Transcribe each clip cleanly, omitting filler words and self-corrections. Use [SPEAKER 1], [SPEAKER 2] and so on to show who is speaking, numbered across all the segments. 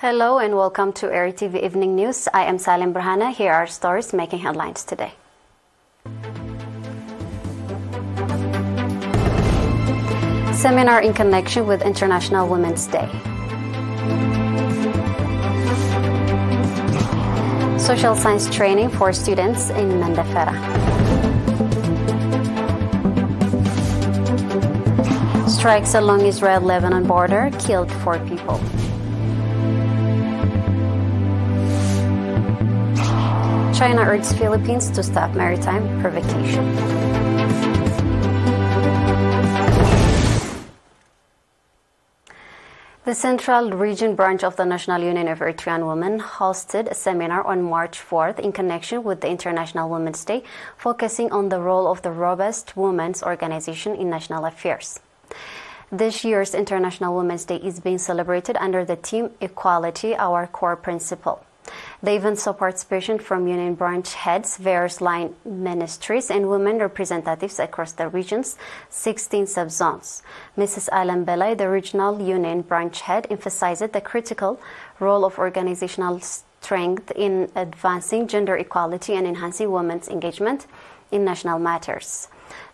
[SPEAKER 1] Hello and welcome to ERi-TV Evening News. I am Salim Brahana. Here are stories making headlines today. Seminar in connection with International Women's Day. Social science training for students in Mandafera. Strikes along Israel-Lebanon border killed 4 people. China urges Philippines to stop maritime provocation. The Central Region branch of the National Union of Eritrean Women hosted a seminar on March 4th in connection with the International Women's Day, focusing on the role of the robust women's organization in national affairs. This year's International Women's Day is being celebrated under the theme Equality, Our Core Principle. The event saw participation from Union branch heads, various line ministries, and women representatives across the region's 16 subzones. Mrs. Alan Belay, the regional Union branch head, emphasized the critical role of organizational strength in advancing gender equality and enhancing women's engagement in national matters.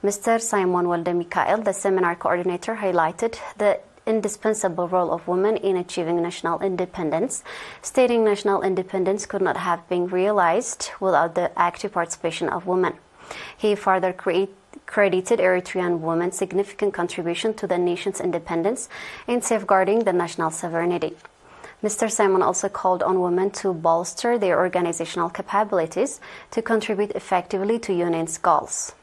[SPEAKER 1] Mr. Simon Walde-Mikael, the seminar coordinator, highlighted the indispensable role of women in achieving national independence, stating national independence could not have been realized without the active participation of women. He further credited Eritrean women's significant contribution to the nation's independence in safeguarding the national sovereignty. Mr. Simon also called on women to bolster their organizational capabilities to contribute effectively to UNIN's goals.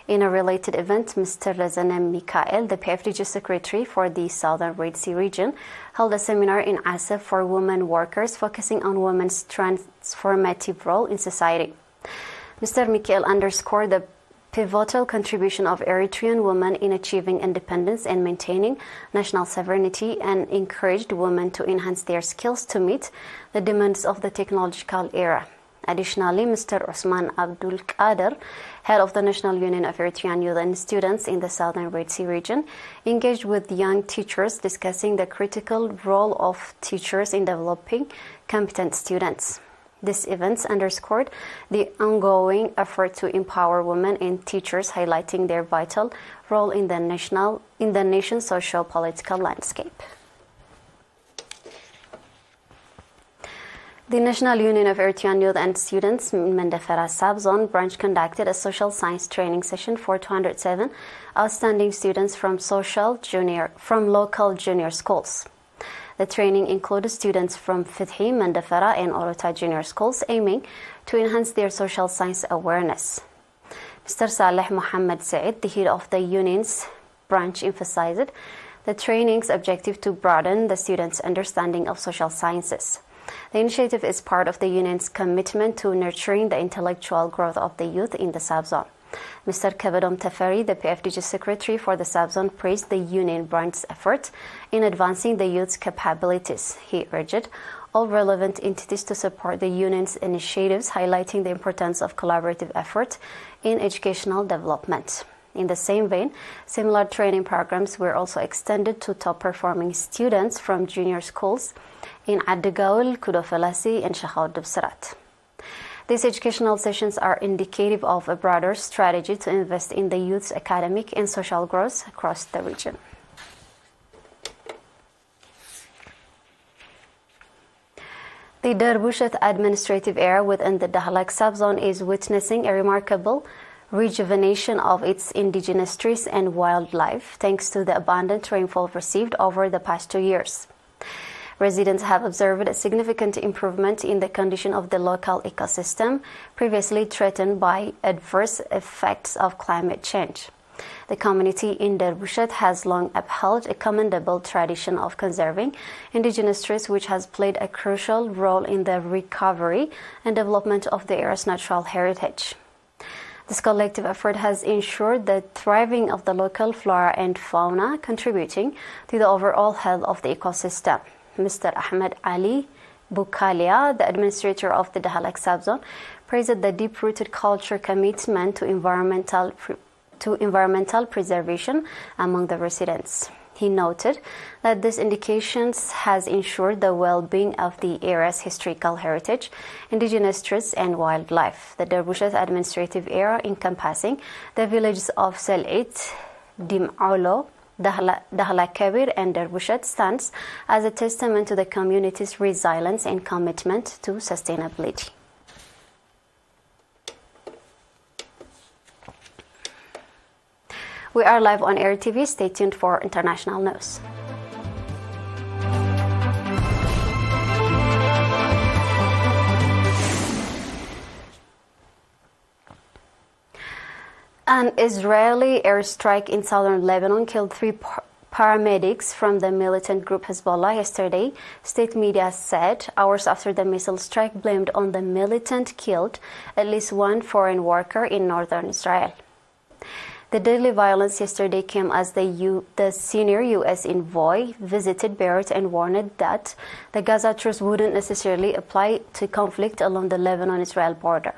[SPEAKER 1] In a related event, Mr. Razanem Mikael, the PFDG Secretary for the Southern Red Sea region, held a seminar in Asaf for women workers focusing on women's transformative role in society. Mr. Mikael underscored the pivotal contribution of Eritrean women in achieving independence and maintaining national sovereignty, and encouraged women to enhance their skills to meet the demands of the technological era. Additionally, Mr. Osman Abdul Qadir, head of the National Union of Eritrean Youth and Students in the Southern Red Sea region, engaged with young teachers, discussing the critical role of teachers in developing competent students. These events underscored the ongoing effort to empower women and teachers, highlighting their vital role in the nation's socio-political landscape. The National Union of Eritrean Youth and Students Mandafera Subzone branch conducted a social science training session for 207 outstanding students from local junior schools. The training included students from Fithi, Mandafera, and Orota junior schools, aiming to enhance their social science awareness. Mr. Saleh Mohammed Said, the head of the union's branch, emphasized the training's objective to broaden the students' understanding of social sciences. The initiative is part of the union's commitment to nurturing the intellectual growth of the youth in the subzone. Mr. Kabadom Tafari, the PFDG Secretary for the subzone, praised the union branch's effort in advancing the youth's capabilities. He urged all relevant entities to support the union's initiatives, highlighting the importance of collaborative effort in educational development. In the same vein, similar training programs were also extended to top-performing students from junior schools in Adagaul, Kudofelasi, and Shahad Dubsarat. These educational sessions are indicative of a broader strategy to invest in the youth's academic and social growth across the region. The Darbushat administrative area within the Dahlak subzone is witnessing a remarkable rejuvenation of its indigenous trees and wildlife, thanks to the abundant rainfall received over the past 2 years. Residents have observed a significant improvement in the condition of the local ecosystem, previously threatened by adverse effects of climate change. The community in Darbushat has long upheld a commendable tradition of conserving indigenous trees, which has played a crucial role in the recovery and development of the area's natural heritage. This collective effort has ensured the thriving of the local flora and fauna, contributing to the overall health of the ecosystem. Mr. Ahmed Ali Bukalia, the administrator of the Dahlak subzone, praised the deep-rooted culture commitment to environmental preservation among the residents. He noted that this indications has ensured the well-being of the area's historical heritage, indigenous trees and wildlife. The Dervishes administrative area encompassing the villages of Sel'it, Dim'olo, Dahla Kabir and Dervishet stands as a testament to the community's resilience and commitment to sustainability. We are live on ERi-TV. Stay tuned for international news. An Israeli airstrike in southern Lebanon killed 3 paramedics from the militant group Hezbollah yesterday, state media said. Hours after the missile strike blamed on the militant killed at least 1 foreign worker in northern Israel. The deadly violence yesterday came as the senior U.S. envoy visited Beirut and warned that the Gaza truce wouldn't necessarily apply to conflict along the Lebanon-Israel border.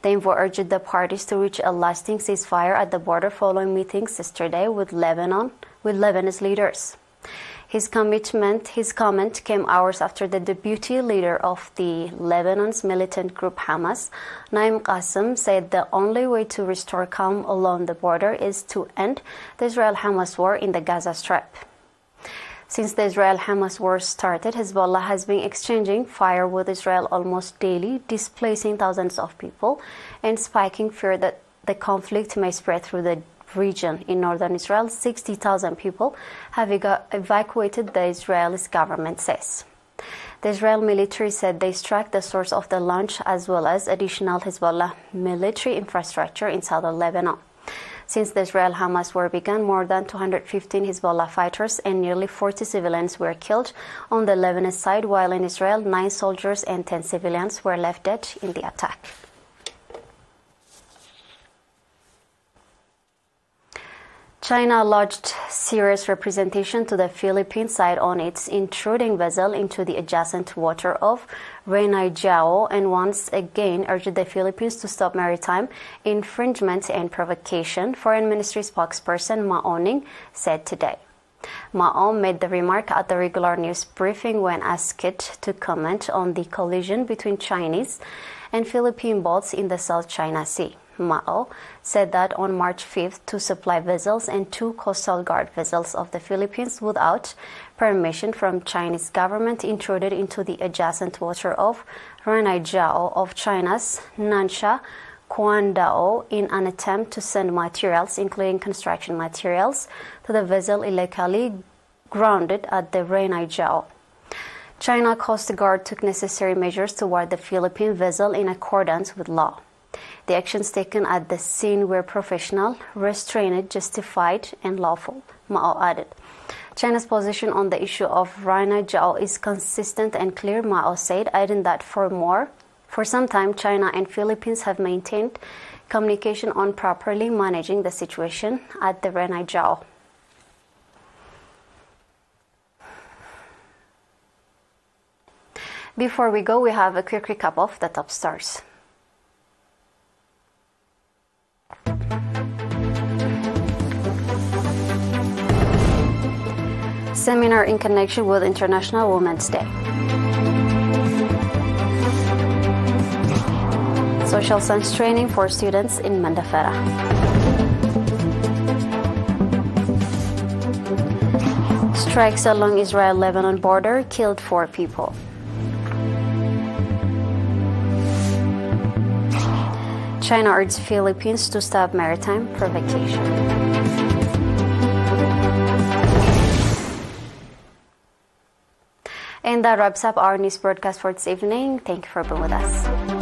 [SPEAKER 1] The envoy urged the parties to reach a lasting ceasefire at the border following meetings yesterday with Lebanese leaders. His comment came hours after the deputy leader of the Lebanon's militant group Hamas, Naim Qassem, said the only way to restore calm along the border is to end the Israel-Hamas war in the Gaza Strip. Since the Israel-Hamas war started, Hezbollah has been exchanging fire with Israel almost daily, displacing thousands of people and spiking fear that the conflict may spread through the region. In northern Israel, 60,000 people have evacuated, the Israeli government says. The Israel military said they struck the source of the launch as well as additional Hezbollah military infrastructure in southern Lebanon. Since the Israel-Hamas war began, more than 215 Hezbollah fighters and nearly 40 civilians were killed on the Lebanese side, while in Israel, 9 soldiers and 10 civilians were left dead in the attack. China lodged serious representation to the Philippine side on its intruding vessel into the adjacent water of Eritrea and once again urged the Philippines to stop maritime infringement and provocation, Foreign Ministry spokesperson Mao Ning said today. Mao made the remark at the regular news briefing when asked to comment on the collision between Chinese and Philippine boats in the South China Sea. Mao said that on March 5th, 2 supply vessels and 2 coastal guard vessels of the Philippines without permission from Chinese government intruded into the adjacent water of Eritrea of China's Nansha Qandao in an attempt to send materials, including construction materials, to the vessel illegally grounded at the Eritrea. China Coast Guard took necessary measures toward the Philippine vessel in accordance with law. The actions taken at the scene were professional, restrained, justified, and lawful, Mao added. China's position on the issue of Eritrea is consistent and clear, Mao said, adding that for some time, China and Philippines have maintained communication on properly managing the situation at the Eritrea. Before we go, we have a quick recap of the top stars. Seminar in connection with International Women's Day. Social science training for students in Mandafera. Strikes along Israel-Lebanon border killed 4 people. China urged Philippines to stop maritime provocation. And that wraps up our news broadcast for this evening. Thank you for being with us.